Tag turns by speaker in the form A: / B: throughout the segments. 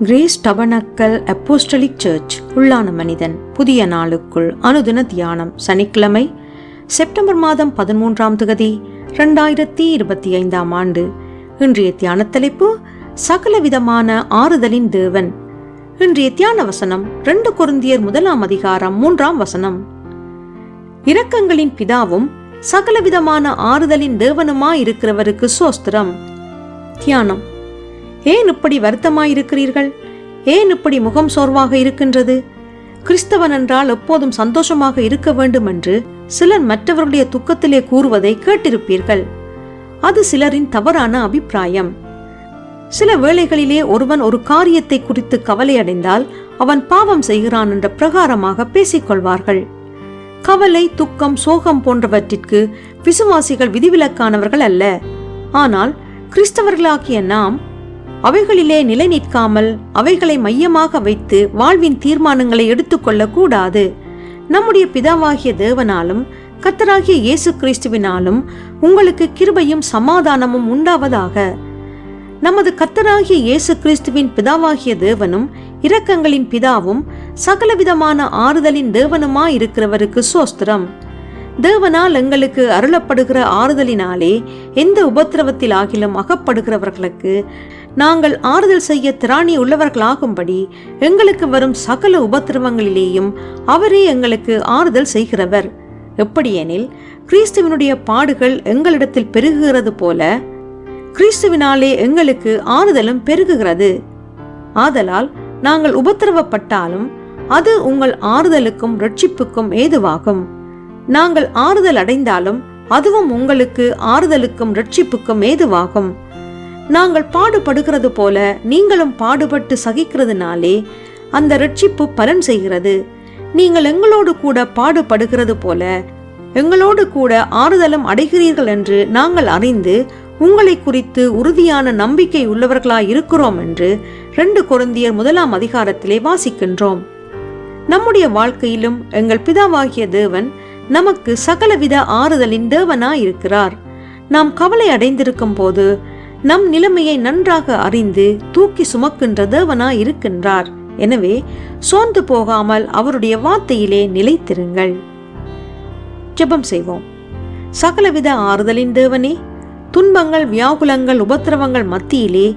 A: Grace tabernacle apostolic search உள்ளான மனிதன் புதிய நாளுக்குள் அனுதின தியானம். சனிக்கிழமை செப்டம்பர் மாதம் 13ஆம் தேதி 2025ஆம் ஆண்டு. இன்றைய தியான தலைப்பு சகலவிதமான ஆறுதலின் தேவன். இன்றைய தியான வசனம் 2 கொரிந்தியர் 1ஆம் அதிகாரம் 3ஆம் வசனம். இரக்கங்களின் பிதாவும் சகலவிதமான ஆறுதலின் தேவனுமாயிருக்கிறவருக்கு சோஸ்திரம். தியானம். ஏன் இப்படி வருத்தமாயிருக்கிறீர்கள்? ஏன் இப்படி முகம் சோர்வாக இருக்கின்றது? கிறிஸ்தவன் என்றால் எப்போதும் சந்தோஷமாக இருக்க வேண்டும் என்று சிலர் மற்றவர்களுடைய துக்கத்திலே கூறுவதை கேட்டிருப்பீர்கள். அது சிலரின் தவறான அபிப்பிராயம். சில வேளைகளிலே ஒருவன் ஒரு காரியத்தை குறித்து கவலையடைந்தால் அவன் பாவம் செய்கிறான் என்ற பிரகாரமாக பேசிக்கொள்வார்கள். கவலை, துக்கம், சோகம் போன்றவற்றிற்கு விசுவாசிகள் விதிவிலக்கானவர்கள் அல்ல. ஆனால் கிறிஸ்தவர்களாகிய நாம் அவைகளிலே நிலை நிற்காமல் அவைகளை மையமாக வைத்து வாழ்வின் தீர்மானங்களை எடுத்துக்கொள்ள கூடாது. நம்முடைய பிதாவாகிய தேவனாலும் கர்த்தராகிய இயேசு கிறிஸ்துவினாலும் உங்களுக்கு கிருபையும் சமாதானமும் உண்டாவதாக. நமது கர்த்தராகிய இயேசு கிறிஸ்துவின் பிதாவாகிய தேவனும் இரக்கங்களின் பிதாவும் சகலவிதமான ஆறுதலின் தேவனுமாயிருக்கிறவருக்கு சோஸ்திரம். தேவனால் எங்களுக்கு அருளப்படுகிற ஆறுதலினாலே எந்த உபத்திரவத்தில் ஆகிலும் அகப்படுகிறவர்களுக்கு நாங்கள் ஆறுதல் செய்ய திராணி உள்ளவர்களாகும்படி எங்களுக்கு வரும் சகல உபத்திரவங்களிலேயும் அவரே எங்களுக்கு ஆறுதல் செய்கிறவர். எப்படியெனில் கிறிஸ்துவினுடைய பாடுகள் எங்களிடத்தில் பெருகுகிறது போல கிறிஸ்துவினாலே எங்களுக்கு ஆறுதலும் பெருகுகிறது. ஆதலால் நாங்கள் உபத்திரவப்பட்டாலும் அது உங்கள் ஆறுதலுக்கும் இரட்சிப்புக்கும் ஏதுவாகும். நாங்கள் ஆறுதல் அடைந்தாலும் அதுவும் உங்களுக்கு ஆறுதலுக்கும் இரட்சிப்புக்கும் ஏதுவாகும். நாங்கள் பாடுபடுகிறது போல நீங்களும் பாடுபட்டு சகிக்கிறதுனாலே அந்த இரட்சிப்பு பலன் செய்கிறது. நீங்கள் எங்களோடு கூட பாடுபடுகிறது போல எங்களோடு கூட ஆறுதலும் அடைகிறீர்கள் என்று நாங்கள் அறிந்து உங்களை குறித்து உறுதியான நம்பிக்கை உள்ளவர்களாய் இருக்கிறோம் என்று 2 கொரிந்தியர் 1ஆம் அதிகாரத்திலே வாசிக்கின்றோம். நம்முடைய வாழ்க்கையிலும் எங்கள் பிதாவாகிய தேவன் நமக்கு சகலவித ஆறுதலின் தேவனாயிருக்கிறார். நாம் கவலை அடைந்திருக்கும் போது நம் நிலைமையை நன்றாக அறிந்து தூக்கி சுமக்கின்ற தேவனாயிருக்கின்றார். எனவே சோர்ந்து போகாமல் அவருடைய வார்த்தையிலே நிலைத்திருங்கள். ஜெபம் செய்வோம். சகலவித ஆறுதலின் தேவனே, துன்பங்கள், வியாகுலங்கள், உபத்திரவங்கள் மத்தியிலே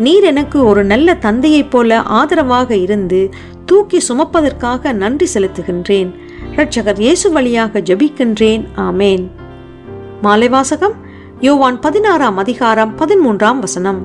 A: நீர் எனக்கு ஒரு நல்ல தந்தையைப் போல ஆதரவாக இருந்து தூக்கி சுமப்பதற்காக நன்றி செலுத்துகின்றேன். இரட்சகர் இயேசு வழியாக ஜெபிக்கின்றேன். ஆமேன். மாலை வாசகம் யோவான் 16ஆம் அதிகாரம் 13ஆம் வசனம்.